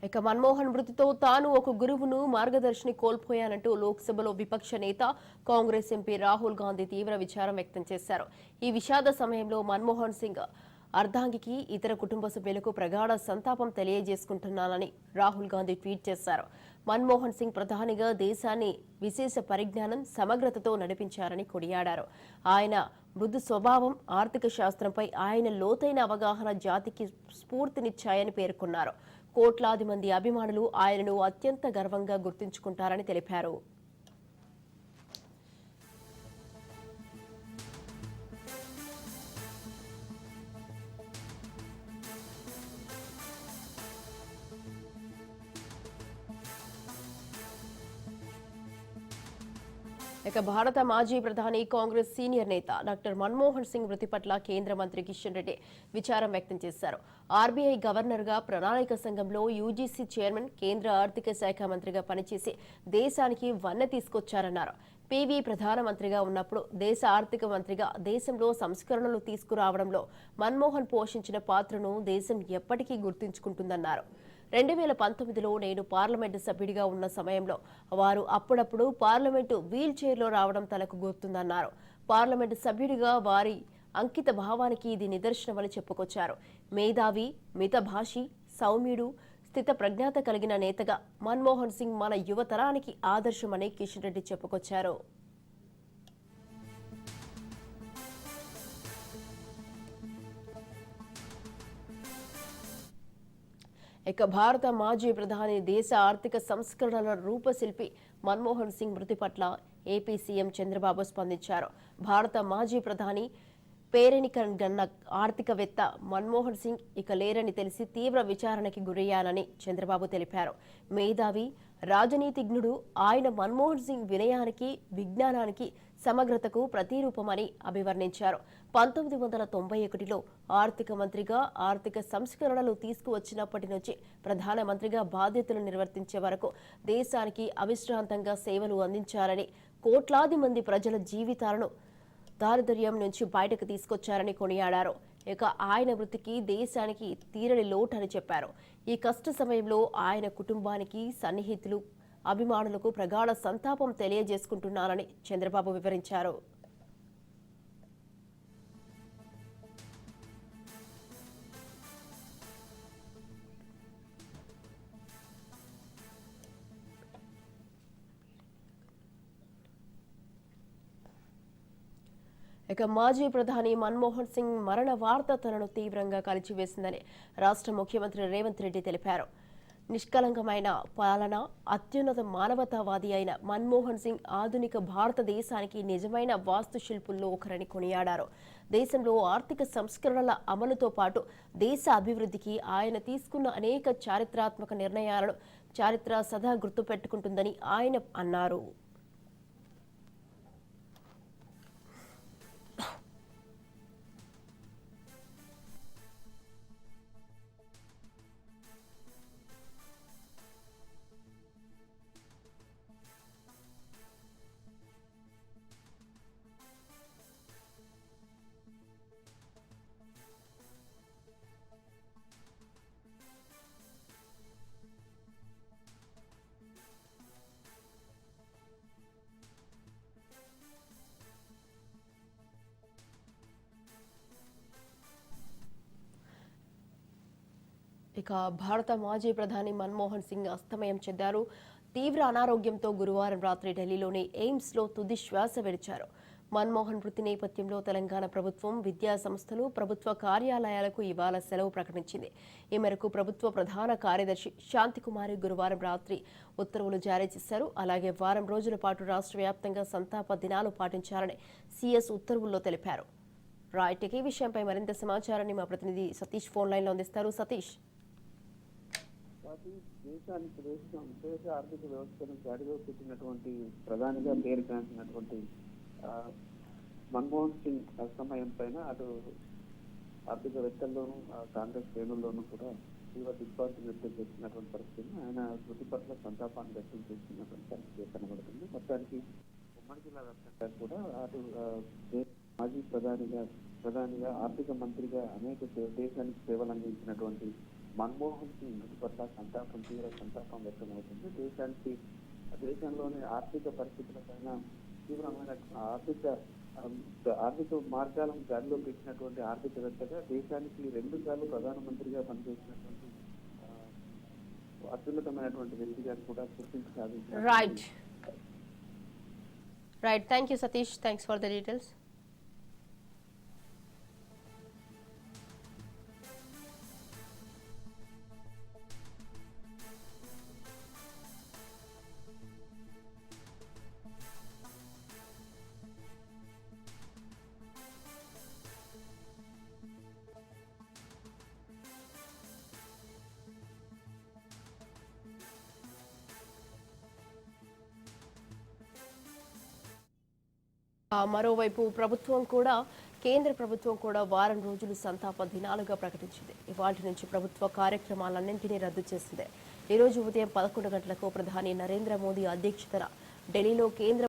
ఇక మన్మోహన్ మృతితో తాను ఒక గురువును మార్గదర్శిని కోల్పోయానంటూ లోక్సభలో విపక్ష నేత కాంగ్రెస్ ఎంపీ రాహుల్ గాంధీ తీవ్ర విచారం వ్యక్తం చేశారు. ఈ విషాద సమయంలో మన్మోహన్ సింగ్ అర్ధాంగికి ఇతర కుటుంబ సభ్యులకు ప్రగాఢ సంతాపం తెలియజేసుకుంటున్నానని రాహుల్ గాంధీ ట్వీట్ చేశారు. మన్మోహన్ సింగ్ ప్రధానిగా దేశాన్ని విశేష పరిజ్ఞానం, సమగ్రతతో నడిపించారని కొనియాడారు. ఆయన మృదు స్వభావం, ఆర్థిక శాస్త్రంపై ఆయన లోతైన అవగాహన జాతికి స్ఫూర్తినిచ్చాయని పేర్కొన్నారు. కోట్లాది మంది అభిమానులు ఆయనను అత్యంత గర్వంగా గుర్తుంచుకుంటారని తెలిపారు. ఇక భారత మాజీ ప్రధాని, కాంగ్రెస్ సీనియర్ నేత డాక్టర్ మన్మోహన్ సింగ్ మృతి పట్ల కేంద్ర మంత్రి కిషన్ రెడ్డి విచారం వ్యక్తం చేశారు. ఆర్బీఐ గవర్నర్గా, ప్రణాళిక సంఘంలో యూజీసీ చైర్మన్, కేంద్ర ఆర్థిక శాఖ మంత్రిగా పనిచేసి దేశానికి వన్నె తీసుకొచ్చారన్నారు. పీవీ ప్రధానమంత్రిగా ఉన్నప్పుడు దేశ ఆర్థిక మంత్రిగా దేశంలో సంస్కరణలు తీసుకురావడంలో మన్మోహన్ పోషించిన పాత్రను దేశం ఎప్పటికీ గుర్తుంచుకుంటుందన్నారు. 2019లో నేను పార్లమెంటు సభ్యుడిగా ఉన్న సమయంలో వారు అప్పుడప్పుడు పార్లమెంటు వీల్ చైర్లో రావడం తనకు గుర్తుందన్నారు. పార్లమెంటు సభ్యుడిగా వారి అంకిత భావానికి ఇది నిదర్శనమని చెప్పుకొచ్చారు. మేధావి, మితభాషి, సౌమ్యుడు, స్థిత ప్రజ్ఞత కలిగిన నేతగా మన్మోహన్ సింగ్ మన యువతరానికి ఆదర్శమని కిషన్ రెడ్డి చెప్పుకొచ్చారు. ఇక భారత మాజీ ప్రధాని, దేశ ఆర్థిక సంస్కరణల రూపశిల్పి మన్మోహన్ సింగ్ మృతి పట్ల ఏపీ సీఎం చంద్రబాబు స్పందించారు. భారత మాజీ ప్రధాని, పేరెనికగన్న ఆర్థికవేత్త మన్మోహన్ సింగ్ ఇక లేరని తెలిసి తీవ్ర విచారణకి గురయ్యానని చంద్రబాబు తెలిపారు. మేధావి, రాజనీతిజ్ఞుడు ఆయన మన్మోహన్ సింగ్ వినయానికి, విజ్ఞానానికి, సమగ్రతకు ప్రతిరూపమని అభివర్ణించారు. 1991లో ఆర్థిక మంత్రిగా ఆర్థిక సంస్కరణలు తీసుకువచ్చినప్పటి నుంచి ప్రధానమంత్రిగా బాధ్యతలు నిర్వర్తించే వరకు దేశానికి అవిశ్రాంతంగా సేవలు అందించారని, కోట్లాది మంది ప్రజల జీవితాలను దారిద్ర్యం నుంచి బయటకు తీసుకొచ్చారని కొనియాడారు. ఇక ఆయన మృతికి దేశానికి తీరని లోటని చెప్పారు. ఈ కష్ట సమయంలో ఆయన కుటుంబానికి, సన్నిహితులు, అభిమానులకు ప్రగాఢ సంతాపం తెలియజేసుకుంటున్నారని చంద్రబాబు వివరించారు. ఇక మాజీ ప్రధాని మన్మోహన్ సింగ్ మరణ వార్త తనను తీవ్రంగా కలిచివేసిందని రాష్ట్ర ముఖ్యమంత్రి రేవంత్ రెడ్డి తెలిపారు. నిష్కలంకమైన పాలన, అత్యున్నత మానవతావాది అయిన మన్మోహన్ సింగ్ ఆధునిక భారతదేశానికి నిజమైన వాస్తుశిల్పుల్లో ఒకరని కొనియాడారు. దేశంలో ఆర్థిక సంస్కరణల అమలుతో పాటు దేశ అభివృద్ధికి ఆయన తీసుకున్న అనేక చారిత్రాత్మక నిర్ణయాలను చారిత్ర సదా గుర్తుపెట్టుకుంటుందని ఆయన అన్నారు. ఇక భారత మాజీ ప్రధాని మన్మోహన్ సింగ్ అస్తమయం చెందారు. తీవ్ర అనారోగ్యంతో గురువారం రాత్రి ఢిల్లీలోని ఎయిమ్స్లో తుది శ్వాస విడిచారు. మన్మోహన్ మృతి నేపథ్యంలో తెలంగాణ ప్రభుత్వం విద్యా సంస్థలు, ప్రభుత్వ కార్యాలయాలకు ఇవాళ సెలవు ప్రకటించింది. ఈ మేరకు ప్రభుత్వ ప్రధాన కార్యదర్శి శాంతికుమారి గురువారం రాత్రి ఉత్తర్వులు జారీ చేశారు. అలాగే వారం రోజుల పాటు రాష్ట్ర వ్యాప్తంగా సంతాప దినాలు పాటించాలని సీఎస్ ఉత్తర్వుల్లో తెలిపారు. రైట్, ఈ విషయంపై మరింత సమాచారాన్ని మా ప్రతినిధి సతీష్ ఫోన్ లైన్లో అందిస్తారు. సతీష్, దేశానికి దేశ ఆర్థిక వ్యవస్థను గాడిలో పెట్టినటువంటి ప్రధానిగా పేరుగాంచినటువంటి మన్మోహన్ సింగ్ సమయం పైన అటు ఆర్థికవేత్తల్లోనూ కాంగ్రెస్ శ్రేణుల్లోనూ కూడా తీవ్ర దిగ్భ్రాంతి వ్యక్తం చేస్తున్నటువంటి పరిస్థితి, ఆయన మృతి పట్ల సంతాపాన్ని వ్యక్తం చేస్తున్నటువంటి పరిస్థితి కనబడుతుంది. మొత్తానికి ఉమ్మడి జిల్లా వ్యాప్తంగా కూడా అటు మాజీ ప్రధానిగా ఆర్థిక మంత్రిగా అనేక దేశానికి సేవలు అందించినటువంటి మన్మోహన్ సింగ్ మృతి పట్ల తీవ్ర సంతాపం వ్యక్తమవుతుంది. దేశంలోని ఆర్థిక పరిస్థితులపైన తీవ్రమైన ఆర్థిక మార్గాలను గాడిలో పెట్టినటువంటి ఆర్థికవేత్తగా, దేశానికి 2 సార్లు ప్రధానమంత్రిగా పనిచేసినటువంటి అత్యున్నతమైనటువంటి వ్యక్తిగా కూడా గుర్తింపు సాధించారు. Right. Thank you Satish. Thanks for the details. మరోవైపు కేంద్ర ప్రభుత్వం కూడా వారం రోజులు సంతాప దినాలుగా ప్రకటించింది. ఇవాళ్టి నుంచి ప్రభుత్వ కార్యక్రమాలన్నింటినీ రద్దు చేసింది. ఈ రోజు ఉదయం 11 గంటలకు ప్రధాని నరేంద్ర మోదీ అధ్యక్షతన ఢిల్లీలో కేంద్ర